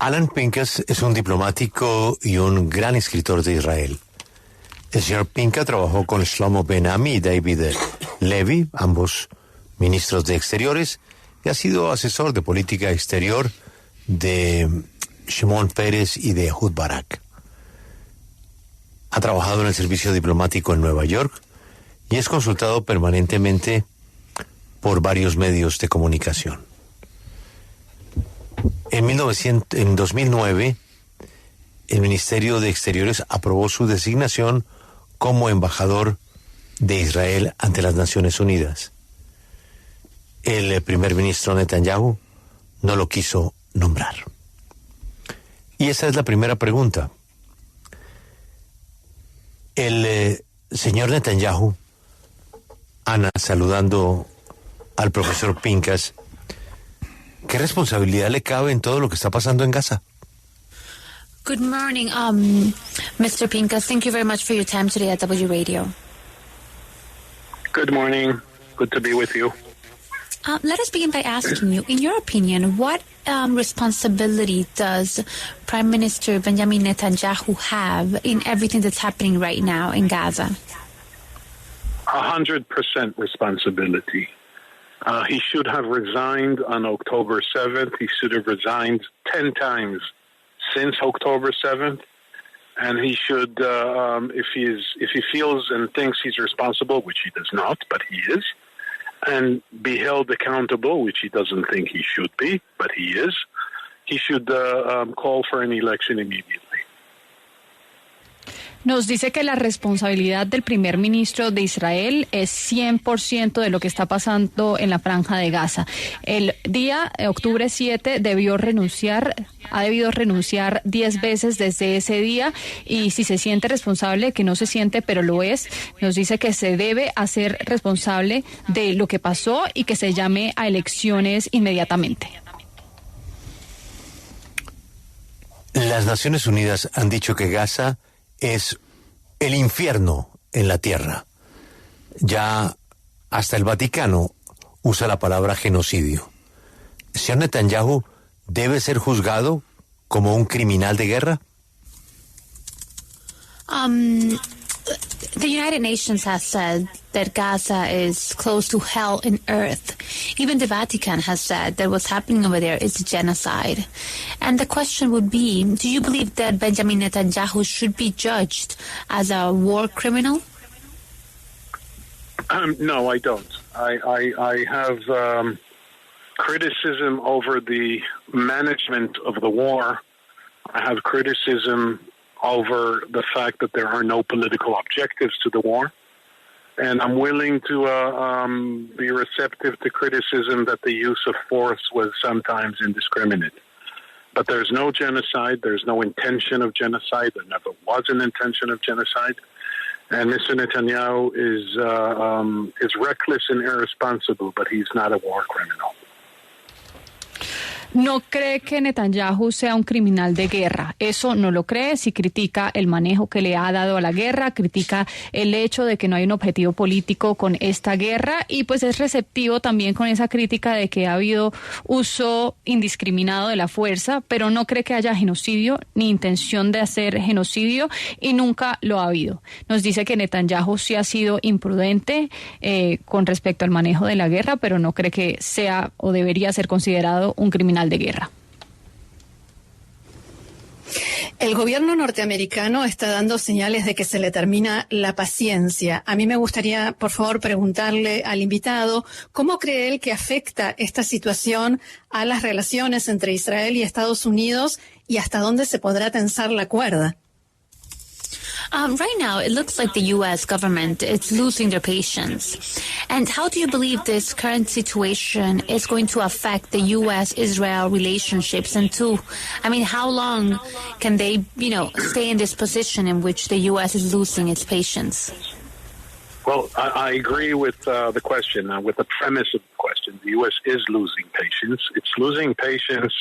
Alón Pinkas es un diplomático y un gran escritor de Israel. El señor Pinkas trabajó con Shlomo Ben Ami y David Levy, ambos ministros de Exteriores, y ha sido asesor de política exterior de Shimon Peres y de Ehud Barak. Ha trabajado en el servicio diplomático en Nueva York y es consultado permanentemente por varios medios de comunicación. En 2009, el Ministerio de Exteriores aprobó su designación como embajador de Israel ante las Naciones Unidas. El primer ministro Netanyahu no lo quiso nombrar. Y esa es la primera pregunta. El señor Netanyahu, Ana, saludando al profesor Pinkas, ¿qué responsabilidad le cabe en todo lo que está pasando en Gaza? Good morning, Mr. Pinkas. Thank you very much for your time today at W Radio. Good morning. Good to be with you. Let us begin by asking you, in your opinion, what responsibility does Prime Minister Benjamín Netanyahu have in everything that's happening right now in Gaza? 100% responsibility. He should have resigned on October 7th. He should have resigned 10 times since October 7th. And he should, if he feels and thinks he's responsible, which he does not, but he is, and be held accountable, which he doesn't think he should be, but he is, he should call for an election immediately. Nos dice que la responsabilidad del primer ministro de Israel es 100% de lo que está pasando en la franja de Gaza. El día octubre 7 ha debido renunciar 10 veces desde ese día, y si se siente responsable, que no se siente, pero lo es, nos dice que se debe hacer responsable de lo que pasó y que se llame a elecciones inmediatamente. Las Naciones Unidas han dicho que Gaza es el infierno en la tierra. Ya hasta el Vaticano usa la palabra genocidio. ¿El señor Netanyahu debe ser juzgado como un criminal de guerra? The United Nations has said that Gaza is close to hell on earth. Even the Vatican has said that what's happening over there is genocide. And the question would be, do you believe that Benjamin Netanyahu should be judged as a war criminal? No, I don't. I have criticism over the management of the war. I have criticism over the fact that there are no political objectives to the war. And I'm willing to be receptive to criticism that the use of force was sometimes indiscriminate. But there's no genocide. There's no intention of genocide. There never was an intention of genocide. And Mr. Netanyahu is reckless and irresponsible, but he's not a war criminal. No cree que Netanyahu sea un criminal de guerra. Eso no lo cree. Si critica el manejo que le ha dado a la guerra, critica el hecho de que no hay un objetivo político con esta guerra, y pues es receptivo también con esa crítica de que ha habido uso indiscriminado de la fuerza, pero no cree que haya genocidio ni intención de hacer genocidio, y nunca lo ha habido. Nos dice que Netanyahu sí ha sido imprudente con respecto al manejo de la guerra, pero no cree que sea o debería ser considerado un criminal de guerra. El gobierno norteamericano está dando señales de que se le termina la paciencia. A mí me gustaría, por favor, preguntarle al invitado cómo cree él que afecta esta situación a las relaciones entre Israel y Estados Unidos y hasta dónde se podrá tensar la cuerda. Right now, it looks like the U.S. government is losing their patience. And how do you believe this current situation is going to affect the U.S.-Israel relationships? And how long can they, stay in this position in which the U.S. is losing its patience? Well, I agree with the question, with the premise of the question. The U.S. is losing patience. It's losing patience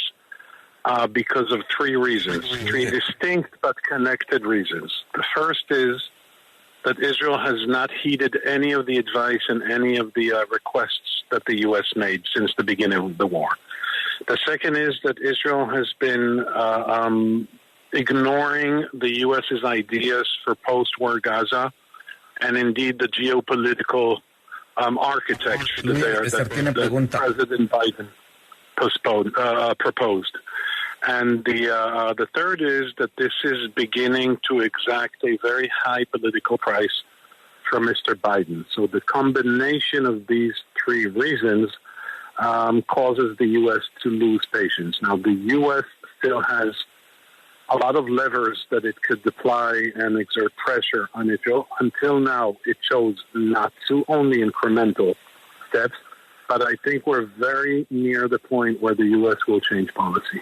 because of three reasons, three distinct but connected reasons. The first is that Israel has not heeded any of the advice and any of the requests that the U.S. made since the beginning of the war. The second is that Israel has been ignoring the U.S.'s ideas for post-war Gaza, and indeed the geopolitical architecture that President Biden proposed. And the third is that this is beginning to exact a very high political price from Mr. Biden. So the combination of these three reasons causes the U.S. to lose patience. Now, the U.S. still has a lot of levers that it could deploy and exert pressure on Israel. Until now, it chose not to, only incremental steps. But I think we're very near the point where the U.S. will change policy.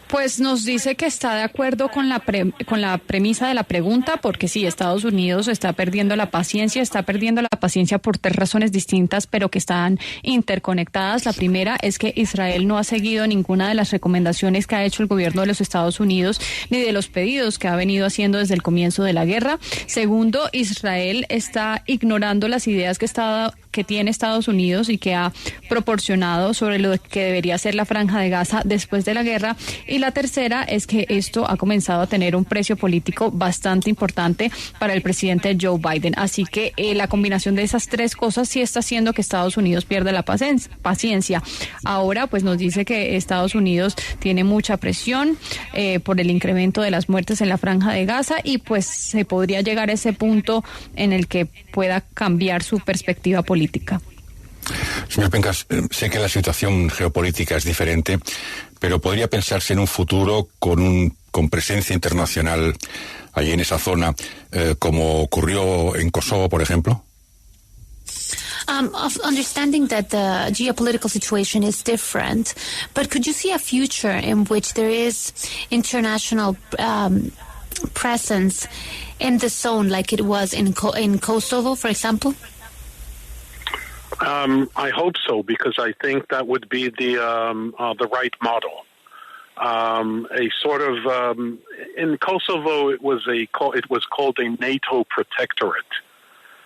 Pues nos dice que está de acuerdo con la premisa de la pregunta, porque sí, Estados Unidos está perdiendo la paciencia por tres razones distintas, pero que están interconectadas. La primera es que Israel no ha seguido ninguna de las recomendaciones que ha hecho el gobierno de los Estados Unidos, ni de los pedidos que ha venido haciendo desde el comienzo de la guerra. Segundo, Israel está ignorando las ideas que tiene Estados Unidos y que ha proporcionado sobre lo que debería ser la franja de Gaza después de la guerra. Y la tercera es que esto ha comenzado a tener un precio político bastante importante para el presidente Joe Biden. Así que la combinación de esas tres cosas sí está haciendo que Estados Unidos pierda la paciencia. Ahora pues nos dice que Estados Unidos tiene mucha presión por el incremento de las muertes en la franja de Gaza y pues se podría llegar a ese punto en el que pueda cambiar su perspectiva política. Señor Pinkas, sé que la situación geopolítica es diferente, pero podría pensarse en un futuro con presencia internacional allí en esa zona, como ocurrió en Kosovo, por ejemplo. Of understanding that the geopolitical situation is different, but could you see a future in which there is international presence in the zone, like it was in Kosovo, for example? I hope so, because I think that would be the right model. A sort of in Kosovo, it was called a NATO protectorate,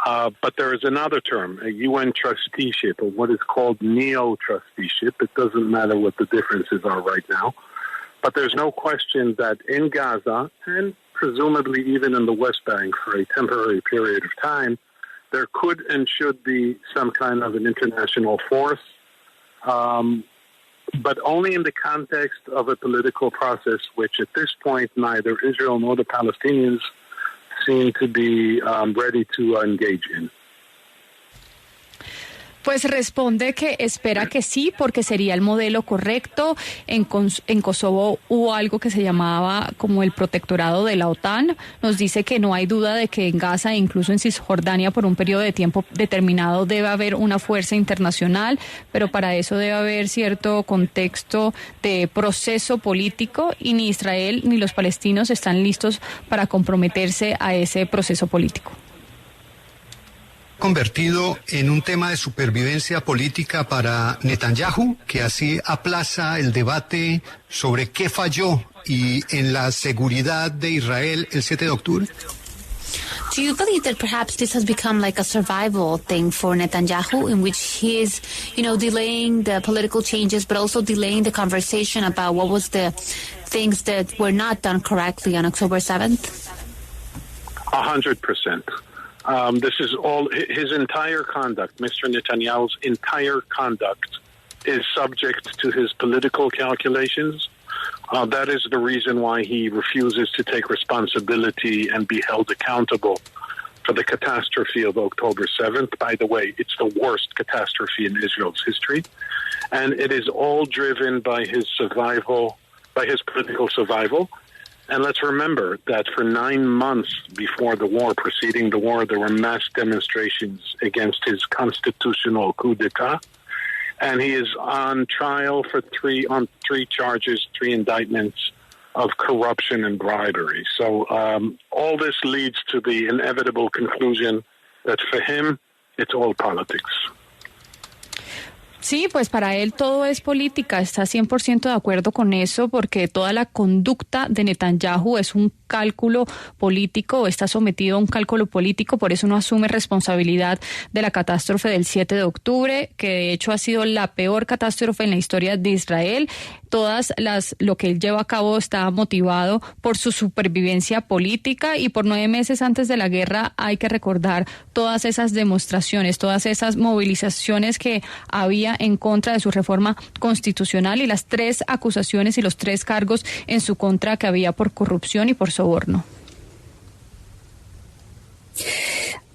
but there is another term, a UN trusteeship, or what is called neo-trusteeship. It doesn't matter what the differences are right now, but there's no question that in Gaza and presumably even in the West Bank for a temporary period of time, there could and should be some kind of an international force, but only in the context of a political process which at this point neither Israel nor the Palestinians seem to be ready to engage in. Pues responde que espera que sí, porque sería el modelo correcto. En Kosovo hubo algo que se llamaba como el protectorado de la OTAN. Nos dice que no hay duda de que en Gaza e incluso en Cisjordania por un periodo de tiempo determinado debe haber una fuerza internacional, pero para eso debe haber cierto contexto de proceso político y ni Israel ni los palestinos están listos para comprometerse a ese proceso político. Convertido en un tema de supervivencia política para Netanyahu, que así aplaza el debate sobre qué falló y en la seguridad de Israel el 7 de octubre? Do you believe that perhaps this has become like a survival thing for Netanyahu, in which he is, delaying the political changes, but also delaying the conversation about what was the things that were not done correctly on October 7th? 100%. This is all, his entire conduct, Mr. Netanyahu's entire conduct is subject to his political calculations. That is the reason why he refuses to take responsibility and be held accountable for the catastrophe of October 7th. By the way, it's the worst catastrophe in Israel's history. And it is all driven by his survival, by his political survival. And let's remember that for 9 months before the war, preceding the war, there were mass demonstrations against his constitutional coup d'etat. And he is on trial for on three charges, 3 indictments of corruption and bribery. So all this leads to the inevitable conclusion that for him, it's all politics. Sí, pues para él todo es política, está 100% de acuerdo con eso, porque toda la conducta de Netanyahu es un cálculo político, está sometido a un cálculo político, por eso no asume responsabilidad de la catástrofe del 7 de octubre, que de hecho ha sido la peor catástrofe en la historia de Israel. Lo que él lleva a cabo está motivado por su supervivencia política, y por 9 meses antes de la guerra hay que recordar todas esas demostraciones, todas esas movilizaciones que había en contra de su reforma constitucional y las 3 acusaciones y los 3 cargos en su contra que había por corrupción y por soborno.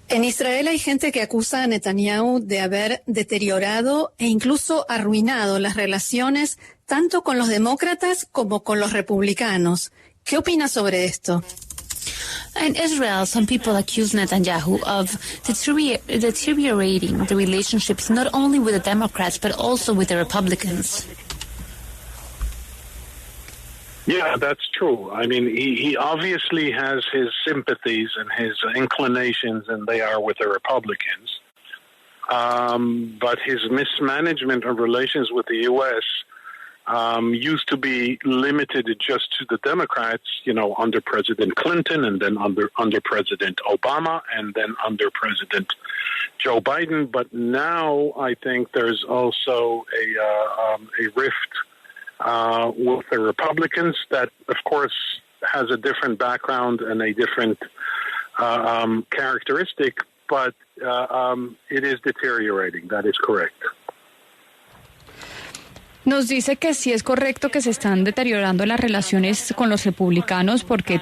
En Israel hay gente que acusa a Netanyahu de haber deteriorado e incluso arruinado las relaciones tanto con los demócratas como con los republicanos. ¿Qué opinas sobre esto? In Israel, some people accuse Netanyahu of deteriorating the relationships not only with the Democrats but also with the Republicans. Yeah, that's true. I mean, he obviously has his sympathies and his inclinations, and they are with the Republicans. But his mismanagement of relations with the U.S. Used to be limited just to the Democrats, under President Clinton, and then under President Obama, and then under President Joe Biden. But now I think there's also a rift with the Republicans that, of course, has a different background and a different characteristic, but it is deteriorating. That is correct. Nos dice que sí es correcto que se están deteriorando las relaciones con los republicanos porque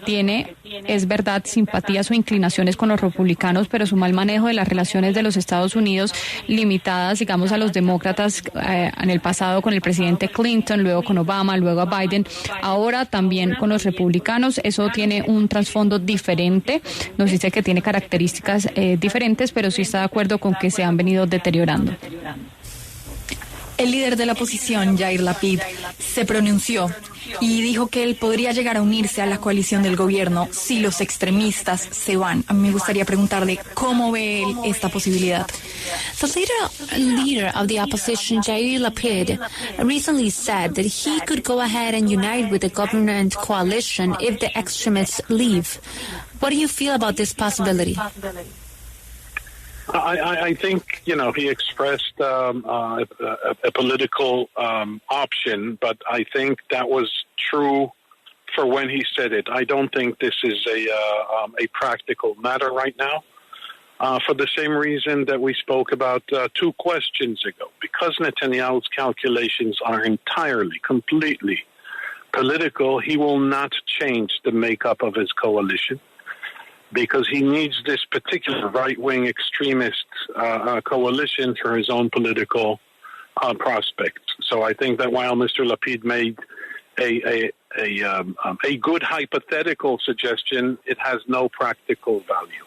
es verdad, simpatías o inclinaciones con los republicanos, pero su mal manejo de las relaciones de los Estados Unidos, limitadas, digamos, a los demócratas en el pasado con el presidente Clinton, luego con Obama, luego a Biden, ahora también con los republicanos. Eso tiene un trasfondo diferente. Nos dice que tiene características diferentes, pero sí está de acuerdo con que se han venido deteriorando. El líder de la oposición, Yair Lapid, se pronunció y dijo que él podría llegar a unirse a la coalición del gobierno si los extremistas se van. A mí me gustaría preguntarle cómo ve él esta posibilidad. The leader of the opposition, Yair Lapid, recently said that he could go ahead and unite with the government coalition if the extremists leave. What do you feel about this possibility? I think, he expressed a political option, but I think that was true for when he said it. I don't think this is a practical matter right now, for the same reason that we spoke about 2 questions ago. Because Netanyahu's calculations are entirely, completely political, he will not change the makeup of his coalition, because he needs this particular right-wing extremist coalition for his own political prospects. So I think that while Mr. Lapid made a good hypothetical suggestion, it has no practical value.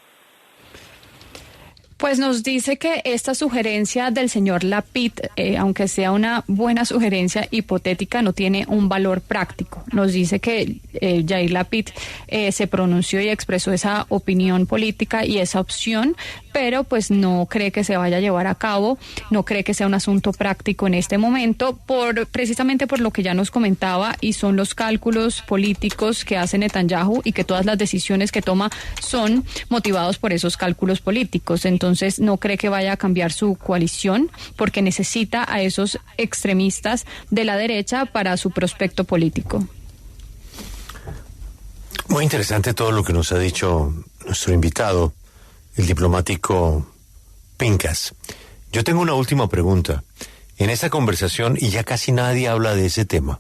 Pues nos dice que esta sugerencia del señor Lapid, aunque sea una buena sugerencia hipotética, no tiene un valor práctico. Nos dice que Yair Lapid se pronunció y expresó esa opinión política y esa opción, pero pues no cree que se vaya a llevar a cabo, no cree que sea un asunto práctico en este momento, precisamente por lo que ya nos comentaba, y son los cálculos políticos que hace Netanyahu y que todas las decisiones que toma son motivados por esos cálculos políticos. Entonces no cree que vaya a cambiar su coalición porque necesita a esos extremistas de la derecha para su prospecto político. Muy interesante todo lo que nos ha dicho nuestro invitado, el diplomático Pinkas. Yo tengo una última pregunta. En esa conversación, y ya casi nadie habla de ese tema,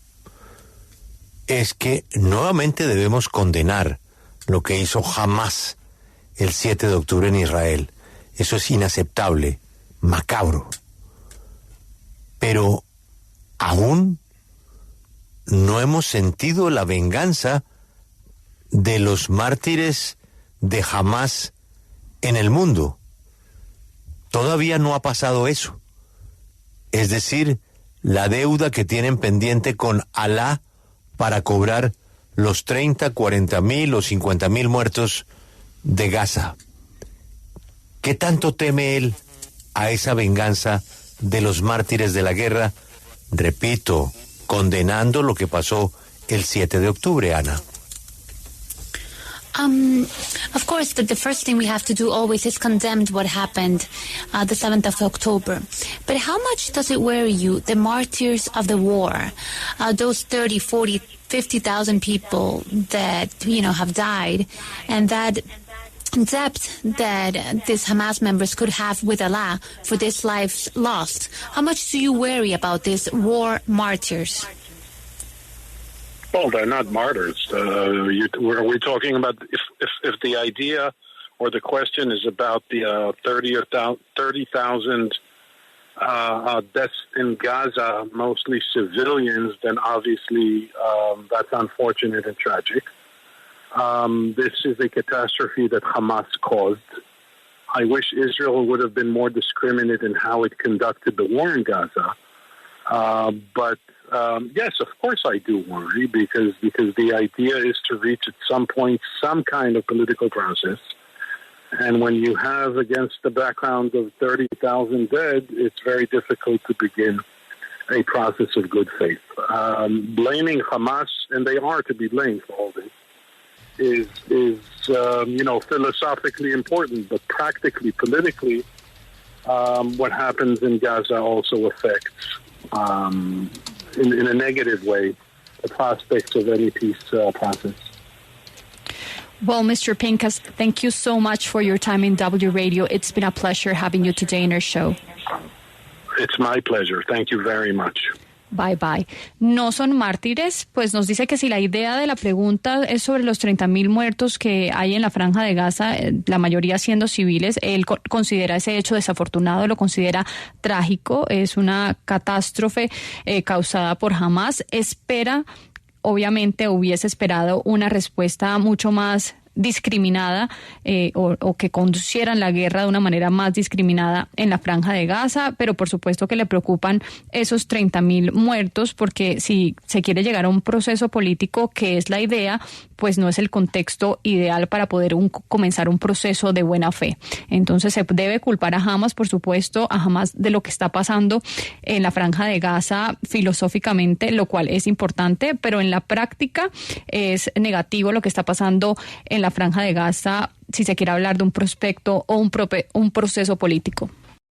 es que nuevamente debemos condenar lo que hizo Hamás el 7 de octubre en Israel. Eso es inaceptable, macabro. Pero aún no hemos sentido la venganza de los mártires de Hamás en el mundo. Todavía no ha pasado eso. Es decir, la deuda que tienen pendiente con Alá para cobrar los 30, 40 mil o 50 mil muertos de Gaza. ¿Qué tanto teme él a esa venganza de los mártires de la guerra, repito, condenando lo que pasó el 7 de octubre, Ana. Of course, the first thing we have to do always is condemn what happened the 7th of October. But how much does it worry you, the martyrs of the war, those 30, 40, 50,000 people that, have died, and that debt that these Hamas members could have with Allah for these lives lost? How much do you worry about these war martyrs? Well, they're not martyrs. Are we talking about if the idea or the question is about the 30,000 deaths in Gaza, mostly civilians, then obviously that's unfortunate and tragic. This is a catastrophe that Hamas caused. I wish Israel would have been more discriminate in how it conducted the war in Gaza. But yes, of course I do worry because the idea is to reach at some point some kind of political process. And when you have against the background of 30,000 dead, it's very difficult to begin a process of good faith. Blaming Hamas, and they are to be blamed for all this, is philosophically important, but practically, politically, what happens in Gaza also affects, in a negative way, the prospects of any peace process. Well, Mr. Pinkas, thank you so much for your time in W Radio. It's been a pleasure having you today in our show. It's my pleasure. Thank you very much. Bye, bye. ¿No son mártires? Pues nos dice que si la idea de la pregunta es sobre los 30,000 muertos que hay en la Franja de Gaza, la mayoría siendo civiles, él considera ese hecho desafortunado, lo considera trágico, es una catástrofe causada por Hamás. Obviamente hubiese esperado una respuesta mucho más discriminada o que conducieran la guerra de una manera más discriminada en la Franja de Gaza, pero por supuesto que le preocupan esos 30,000 muertos porque si se quiere llegar a un proceso político, que es la idea, pues no es el contexto ideal para poder comenzar un proceso de buena fe. Entonces se debe culpar a Hamás, por supuesto, a Hamás de lo que está pasando en la Franja de Gaza filosóficamente, lo cual es importante, pero en la práctica es negativo lo que está pasando en la Franja de Gaza si se quiere hablar de un prospecto o un proceso político.